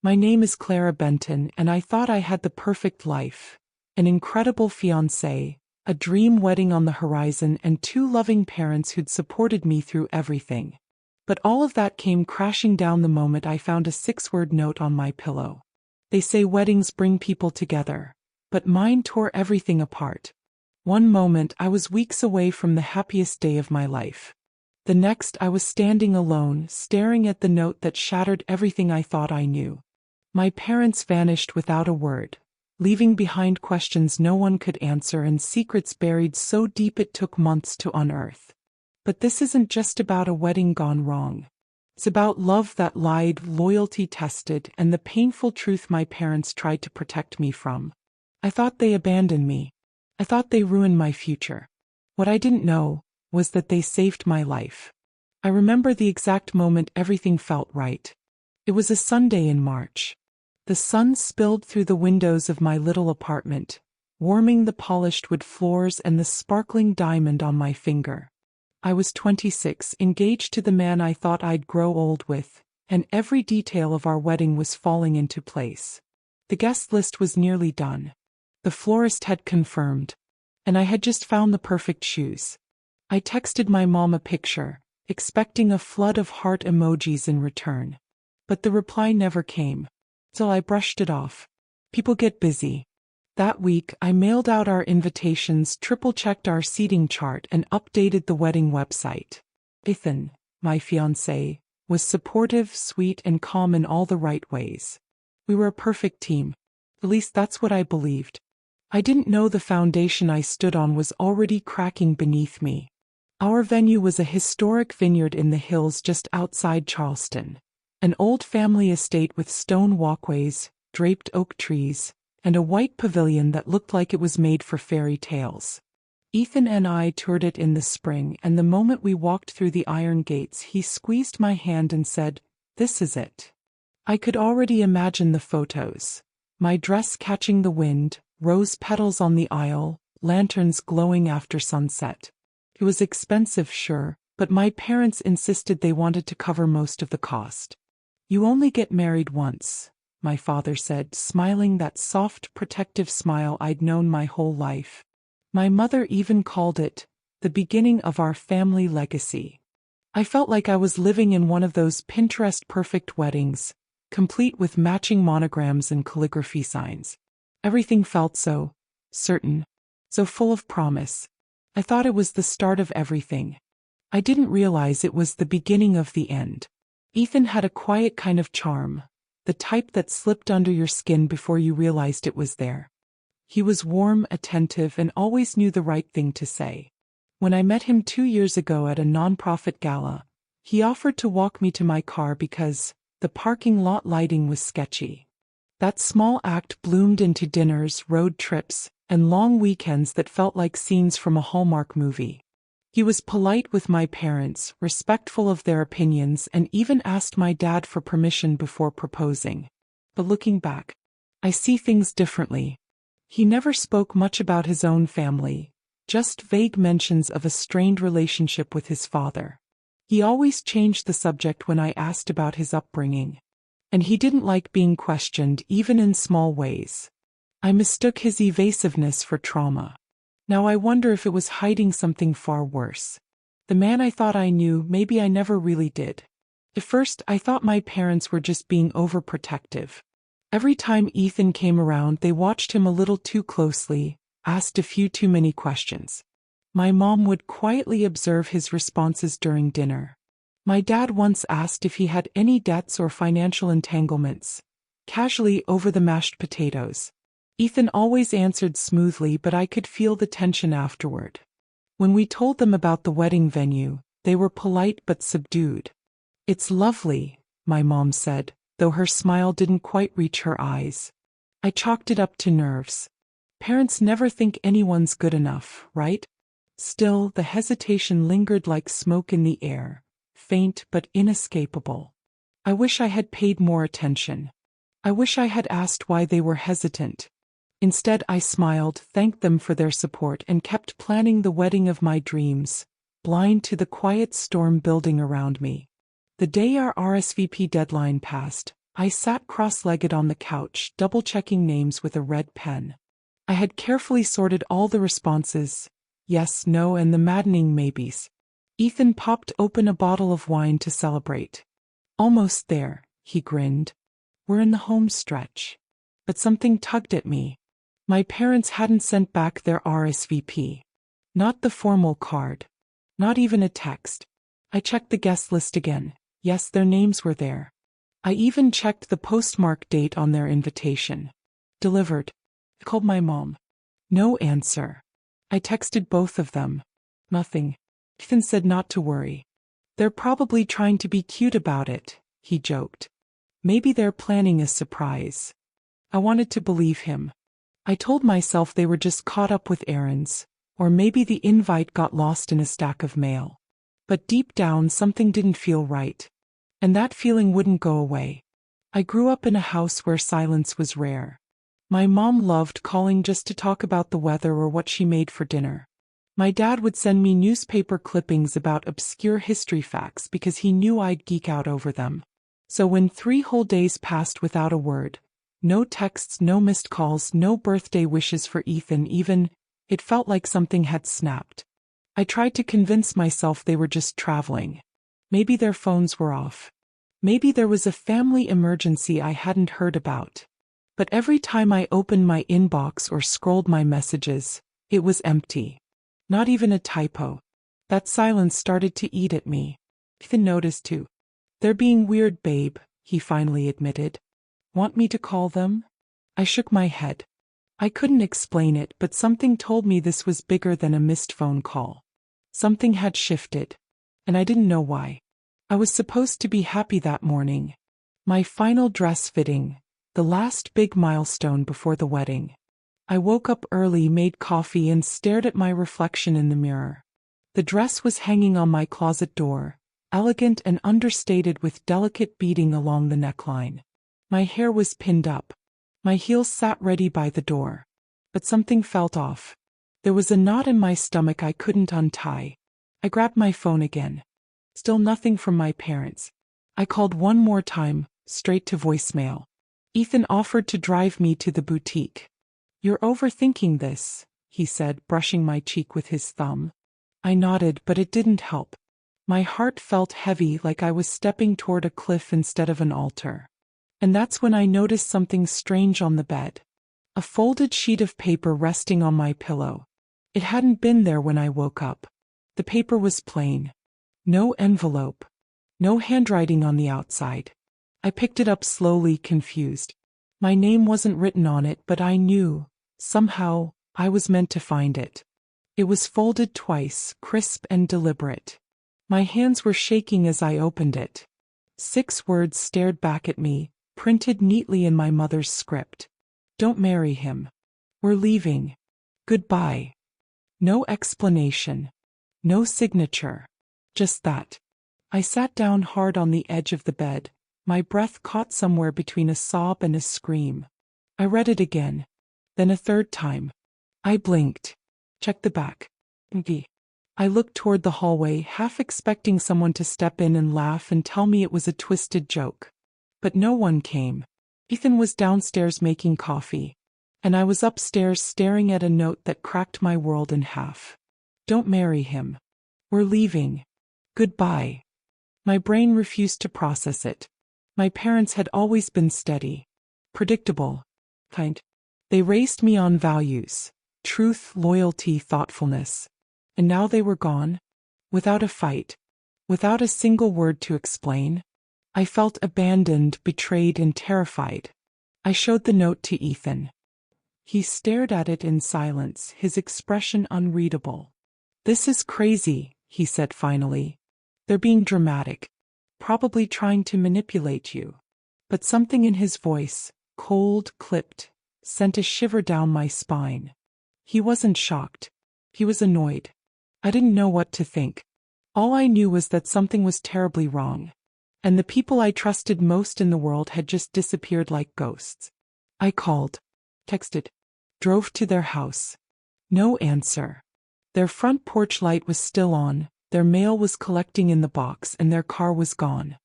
My name is Clara Benton, and I thought I had the perfect life. An incredible fiancé, a dream wedding on the horizon, and two loving parents who'd supported me through everything. But all of that came crashing down the moment I found a 6-word note on my pillow. They say weddings bring people together, but mine tore everything apart. One moment I was weeks away from the happiest day of my life. The next I was standing alone, staring at the note that shattered everything I thought I knew. My parents vanished without a word, leaving behind questions no one could answer and secrets buried so deep it took months to unearth. But this isn't just about a wedding gone wrong. It's about love that lied, loyalty tested, and the painful truth my parents tried to protect me from. I thought they abandoned me. I thought they ruined my future. What I didn't know was that they saved my life. I remember the exact moment everything felt right. It was a Sunday in March. The sun spilled through the windows of my little apartment, warming the polished wood floors and the sparkling diamond on my finger. I was 26, engaged to the man I thought I'd grow old with, and every detail of our wedding was falling into place. The guest list was nearly done. The florist had confirmed, and I had just found the perfect shoes. I texted my mom a picture, expecting a flood of heart emojis in return. But the reply never came. So I brushed it off. People get busy. That week, I mailed out our invitations, triple-checked our seating chart, and updated the wedding website. Ethan, my fiancé, was supportive, sweet, and calm in all the right ways. We were a perfect team. At least that's what I believed. I didn't know the foundation I stood on was already cracking beneath me. Our venue was a historic vineyard in the hills just outside Charleston. An old family estate with stone walkways, draped oak trees, and a white pavilion that looked like it was made for fairy tales. Ethan and I toured it in the spring, and the moment we walked through the iron gates, he squeezed my hand and said, "This is it." I could already imagine the photos. My dress catching the wind, rose petals on the aisle, lanterns glowing after sunset. It was expensive, sure, but my parents insisted they wanted to cover most of the cost. "You only get married once," my father said, smiling that soft, protective smile I'd known my whole life. My mother even called it the beginning of our family legacy. I felt like I was living in one of those Pinterest-perfect weddings, complete with matching monograms and calligraphy signs. Everything felt so certain, so full of promise. I thought it was the start of everything. I didn't realize it was the beginning of the end. Ethan had a quiet kind of charm, the type that slipped under your skin before you realized it was there. He was warm, attentive, and always knew the right thing to say. When I met him 2 years ago at a nonprofit gala, he offered to walk me to my car because the parking lot lighting was sketchy. That small act bloomed into dinners, road trips, and long weekends that felt like scenes from a Hallmark movie. He was polite with my parents, respectful of their opinions, and even asked my dad for permission before proposing. But looking back, I see things differently. He never spoke much about his own family, just vague mentions of a strained relationship with his father. He always changed the subject when I asked about his upbringing. And he didn't like being questioned, even in small ways. I mistook his evasiveness for trauma. Now I wonder if it was hiding something far worse. The man I thought I knew, maybe I never really did. At first, I thought my parents were just being overprotective. Every time Ethan came around, they watched him a little too closely, asked a few too many questions. My mom would quietly observe his responses during dinner. My dad once asked if he had any debts or financial entanglements, casually over the mashed potatoes. Ethan always answered smoothly, but I could feel the tension afterward. When we told them about the wedding venue, they were polite but subdued. "It's lovely," my mom said, though her smile didn't quite reach her eyes. I chalked it up to nerves. Parents never think anyone's good enough, right? Still, the hesitation lingered like smoke in the air. Faint but inescapable. I wish I had paid more attention. I wish I had asked why they were hesitant. Instead, I smiled, thanked them for their support, and kept planning the wedding of my dreams, blind to the quiet storm building around me. The day our RSVP deadline passed, I sat cross-legged on the couch, double-checking names with a red pen. I had carefully sorted all the responses, yes, no, and the maddening maybes. Ethan popped open a bottle of wine to celebrate. Almost there, he grinned. We're in the home stretch. But something tugged at me. My parents hadn't sent back their RSVP. Not the formal card. Not even a text. I checked the guest list again. Yes, their names were there. I even checked the postmark date on their invitation. Delivered. I called my mom. No answer. I texted both of them. Nothing. Ethan said not to worry. They're probably trying to be cute about it, he joked. Maybe they're planning a surprise. I wanted to believe him. I told myself they were just caught up with errands, or maybe the invite got lost in a stack of mail. But deep down something didn't feel right. And that feeling wouldn't go away. I grew up in a house where silence was rare. My mom loved calling just to talk about the weather or what she made for dinner. My dad would send me newspaper clippings about obscure history facts because he knew I'd geek out over them. So when 3 whole days passed without a word, no texts, no missed calls, no birthday wishes for Ethan even, it felt like something had snapped. I tried to convince myself they were just traveling. Maybe their phones were off. Maybe there was a family emergency I hadn't heard about. But every time I opened my inbox or scrolled my messages, it was empty. Not even a typo. That silence started to eat at me. Ethan noticed too. They're being weird, babe, he finally admitted. Want me to call them? I shook my head. I couldn't explain it, but something told me this was bigger than a missed phone call. Something had shifted. And I didn't know why. I was supposed to be happy that morning. My final dress fitting. The last big milestone before the wedding. I woke up early, made coffee, and stared at my reflection in the mirror. The dress was hanging on my closet door, elegant and understated with delicate beading along the neckline. My hair was pinned up. My heels sat ready by the door. But something felt off. There was a knot in my stomach I couldn't untie. I grabbed my phone again. Still nothing from my parents. I called one more time, straight to voicemail. Ethan offered to drive me to the boutique. You're overthinking this, he said, brushing my cheek with his thumb. I nodded, but it didn't help. My heart felt heavy, like I was stepping toward a cliff instead of an altar. And that's when I noticed something strange on the bed. A folded sheet of paper resting on my pillow. It hadn't been there when I woke up. The paper was plain. No envelope. No handwriting on the outside. I picked it up slowly, confused. My name wasn't written on it, but I knew, somehow, I was meant to find it. It was folded twice, crisp and deliberate. My hands were shaking as I opened it. 6 words stared back at me, printed neatly in my mother's script. Don't marry him. We're leaving. Goodbye. No explanation. No signature. Just that. I sat down hard on the edge of the bed. My breath caught somewhere between a sob and a scream. I read it again. Then a 3rd time. I blinked. Checked the back. Empty. I looked toward the hallway, half expecting someone to step in and laugh and tell me it was a twisted joke. But no one came. Ethan was downstairs making coffee. And I was upstairs staring at a note that cracked my world in half. Don't marry him. We're leaving. Goodbye. My brain refused to process it. My parents had always been steady, predictable, kind. They raised me on values, truth, loyalty, thoughtfulness. And now they were gone, without a fight, without a single word to explain. I felt abandoned, betrayed, and terrified. I showed the note to Ethan. He stared at it in silence, his expression unreadable. This is crazy, he said finally. They're being dramatic. Probably trying to manipulate you. But something in his voice, cold, clipped, sent a shiver down my spine. He wasn't shocked. He was annoyed. I didn't know what to think. All I knew was that something was terribly wrong. And the people I trusted most in the world had just disappeared like ghosts. I called, texted, drove to their house. No answer. Their front porch light was still on. Their mail was collecting in the box, and their car was gone.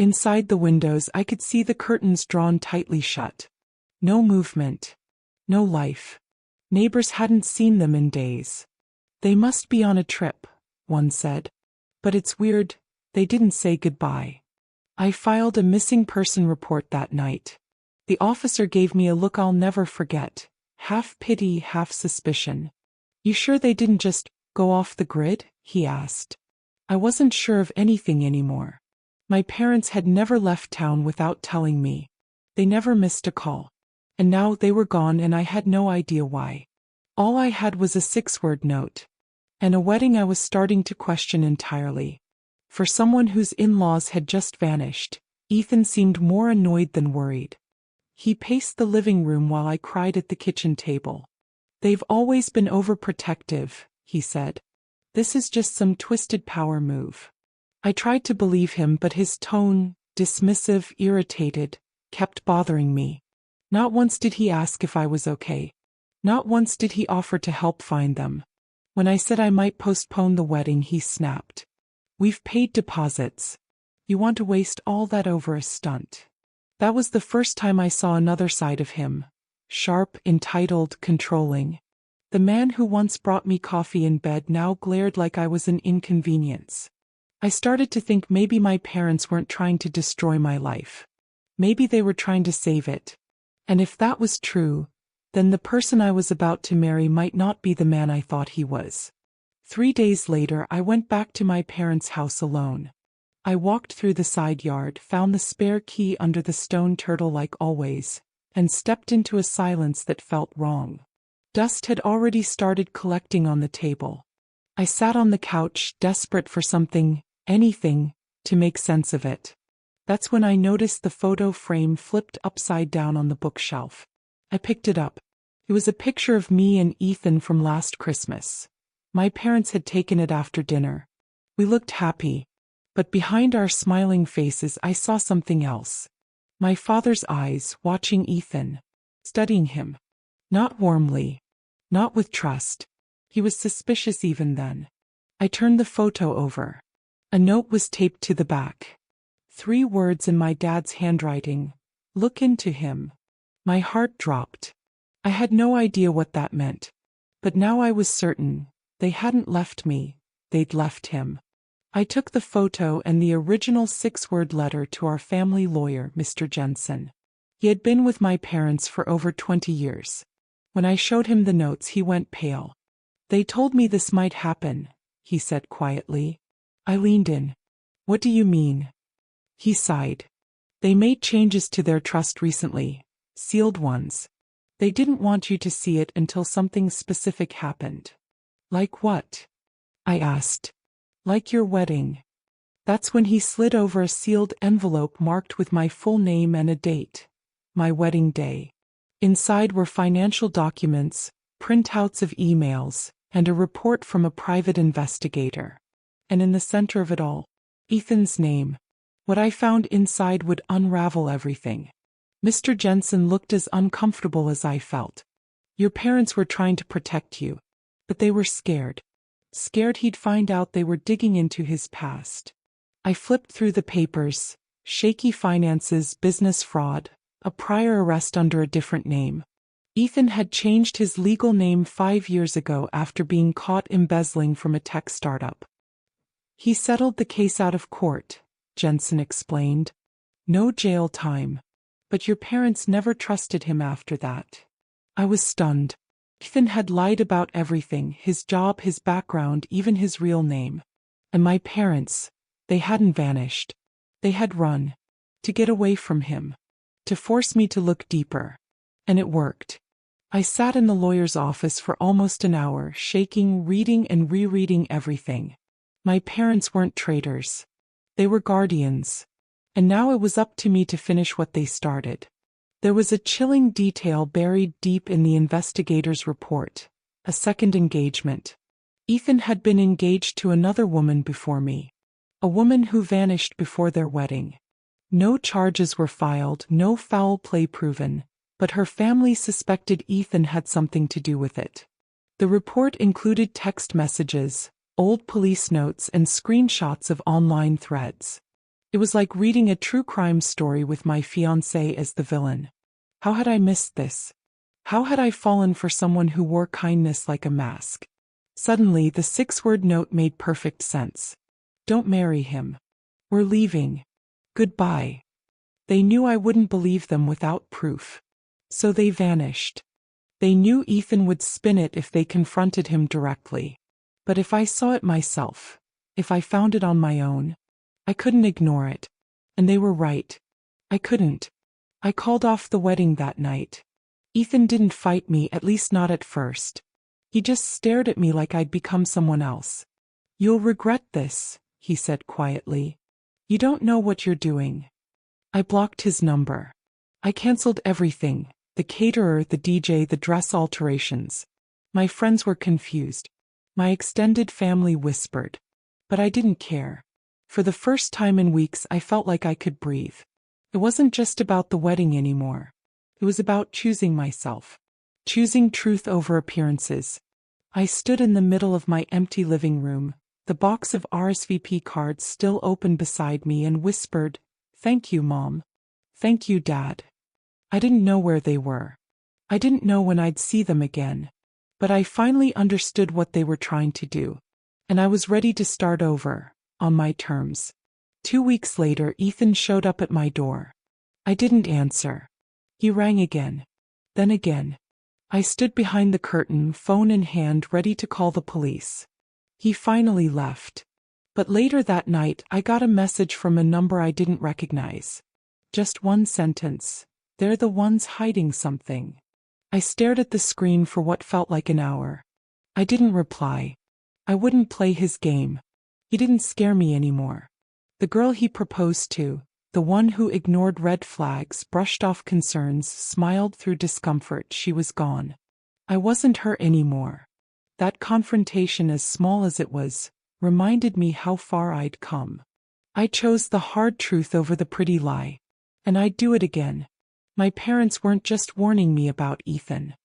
Inside the windows I could see the curtains drawn tightly shut. No movement. No life. Neighbors hadn't seen them in days. "They must be on a trip," one said. "But it's weird, they didn't say goodbye." I filed a missing person report that night. The officer gave me a look I'll never forget, half pity, half suspicion. "You sure they didn't just go off the grid?" he asked. I wasn't sure of anything anymore. My parents had never left town without telling me. They never missed a call. And now they were gone and I had no idea why. All I had was a 6-word note. And a wedding I was starting to question entirely. For someone whose in-laws had just vanished, Ethan seemed more annoyed than worried. He paced the living room while I cried at the kitchen table. "They've always been overprotective," he said. "This is just some twisted power move." I tried to believe him, but his tone, dismissive, irritated, kept bothering me. Not once did he ask if I was okay. Not once did he offer to help find them. When I said I might postpone the wedding, he snapped. "We've paid deposits. You want to waste all that over a stunt?" That was the first time I saw another side of him. Sharp, entitled, controlling. The man who once brought me coffee in bed now glared like I was an inconvenience. I started to think maybe my parents weren't trying to destroy my life. Maybe they were trying to save it. And if that was true, then the person I was about to marry might not be the man I thought he was. 3 days later, I went back to my parents' house alone. I walked through the side yard, found the spare key under the stone turtle like always, and stepped into a silence that felt wrong. Dust had already started collecting on the table. I sat on the couch, desperate for something, anything, to make sense of it. That's when I noticed the photo frame flipped upside down on the bookshelf. I picked it up. It was a picture of me and Ethan from last Christmas. My parents had taken it after dinner. We looked happy. But behind our smiling faces I saw something else. My father's eyes, watching Ethan. Studying him. Not warmly. Not with trust. He was suspicious even then. I turned the photo over. A note was taped to the back. 3 words in my dad's handwriting. "Look into him." My heart dropped. I had no idea what that meant. But now I was certain. They hadn't left me. They'd left him. I took the photo and the original 6-word letter to our family lawyer, Mr. Jensen. He had been with my parents for over 20 years. When I showed him the notes, he went pale. "They told me this might happen," he said quietly. I leaned in. "What do you mean?" He sighed. "They made changes to their trust recently, sealed ones. They didn't want you to see it until something specific happened." "Like what?" I asked. "Like your wedding." That's when he slid over a sealed envelope marked with my full name and a date. My wedding day. Inside were financial documents, printouts of emails, and a report from a private investigator. And in the center of it all, Ethan's name. What I found inside would unravel everything. Mr. Jensen looked as uncomfortable as I felt. "Your parents were trying to protect you, but they were scared. Scared he'd find out they were digging into his past." I flipped through the papers. Shaky finances, business fraud, a prior arrest under a different name. Ethan had changed his legal name 5 years ago after being caught embezzling from a tech startup. "He settled the case out of court," Jensen explained. "No jail time. But your parents never trusted him after that." I was stunned. Ethan had lied about everything, his job, his background, even his real name. And my parents, they hadn't vanished. They had run. To get away from him. To force me to look deeper. And it worked. I sat in the lawyer's office for almost an hour, shaking, reading and rereading everything. My parents weren't traitors. They were guardians. And now it was up to me to finish what they started. There was a chilling detail buried deep in the investigator's report. A second engagement. Ethan had been engaged to another woman before me. A woman who vanished before their wedding. No charges were filed, no foul play proven, but her family suspected Ethan had something to do with it. The report included text messages, old police notes and screenshots of online threads. It was like reading a true crime story with my fiancé as the villain. How had I missed this? How had I fallen for someone who wore kindness like a mask? Suddenly, the 6-word note made perfect sense. Don't marry him. We're leaving. Goodbye. They knew I wouldn't believe them without proof. So they vanished. They knew Ethan would spin it if they confronted him directly. But if I saw it myself, if I found it on my own, I couldn't ignore it. And they were right. I couldn't. I called off the wedding that night. Ethan didn't fight me, at least not at first. He just stared at me like I'd become someone else. You'll regret this, he said quietly. You don't know what you're doing. I blocked his number. I canceled everything, the caterer, the DJ, the dress alterations. My friends were confused. My extended family whispered. But I didn't care. For the first time in weeks, I felt like I could breathe. It wasn't just about the wedding anymore. It was about choosing myself. Choosing truth over appearances. I stood in the middle of my empty living room, the box of RSVP cards still open beside me, and whispered, "Thank you, Mom. Thank you, Dad." I didn't know where they were. I didn't know when I'd see them again. But I finally understood what they were trying to do. And I was ready to start over, on my terms. 2 weeks later, Ethan showed up at my door. I didn't answer. He rang again. Then again. I stood behind the curtain, phone in hand, ready to call the police. He finally left. But later that night, I got a message from a number I didn't recognize. Just one sentence. They're the ones hiding something. I stared at the screen for what felt like an hour. I didn't reply. I wouldn't play his game. He didn't scare me anymore. The girl he proposed to, the one who ignored red flags, brushed off concerns, smiled through discomfort, she was gone. I wasn't her anymore. That confrontation, as small as it was, reminded me how far I'd come. I chose the hard truth over the pretty lie. And I'd do it again. My parents weren't just warning me about Ethan.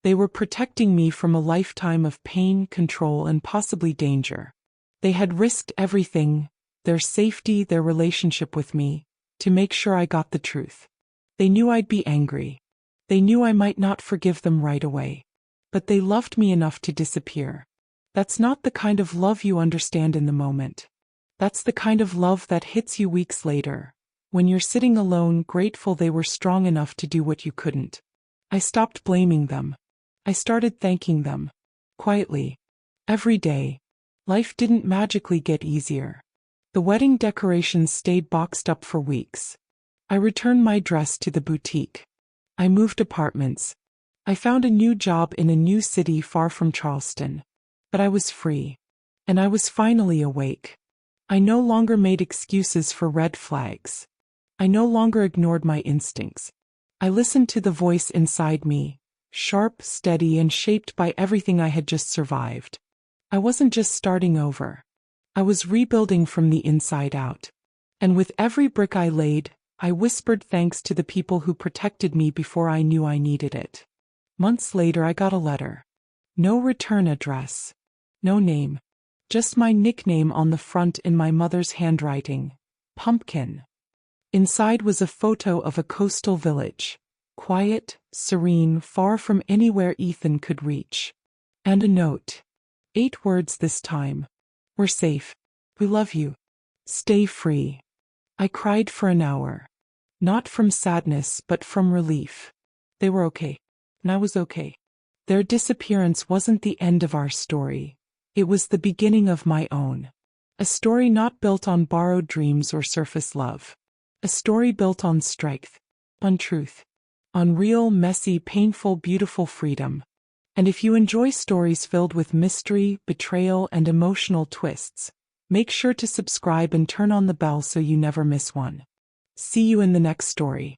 They were protecting me from a lifetime of pain, control, and possibly danger. They had risked everything, their safety, their relationship with me, to make sure I got the truth. They knew I'd be angry. They knew I might not forgive them right away. But they loved me enough to disappear. That's not the kind of love you understand in the moment. That's the kind of love that hits you weeks later, when you're sitting alone, grateful they were strong enough to do what you couldn't. I stopped blaming them. I started thanking them. Quietly. Every day. Life didn't magically get easier. The wedding decorations stayed boxed up for weeks. I returned my dress to the boutique. I moved apartments. I found a new job in a new city far from Charleston. But I was free. And I was finally awake. I no longer made excuses for red flags. I no longer ignored my instincts. I listened to the voice inside me, sharp, steady, and shaped by everything I had just survived. I wasn't just starting over. I was rebuilding from the inside out. And with every brick I laid, I whispered thanks to the people who protected me before I knew I needed it. Months later, I got a letter. No return address. No name. Just my nickname on the front in my mother's handwriting. Pumpkin. Inside was a photo of a coastal village. Quiet, serene, far from anywhere Ethan could reach. And a note. 8 words this time. We're safe. We love you. Stay free. I cried for an hour. Not from sadness, but from relief. They were okay. And I was okay. Their disappearance wasn't the end of our story. It was the beginning of my own. A story not built on borrowed dreams or surface love. A story built on strength. On truth. On real, messy, painful, beautiful freedom. And if you enjoy stories filled with mystery, betrayal, and emotional twists, make sure to subscribe and turn on the bell so you never miss one. See you in the next story.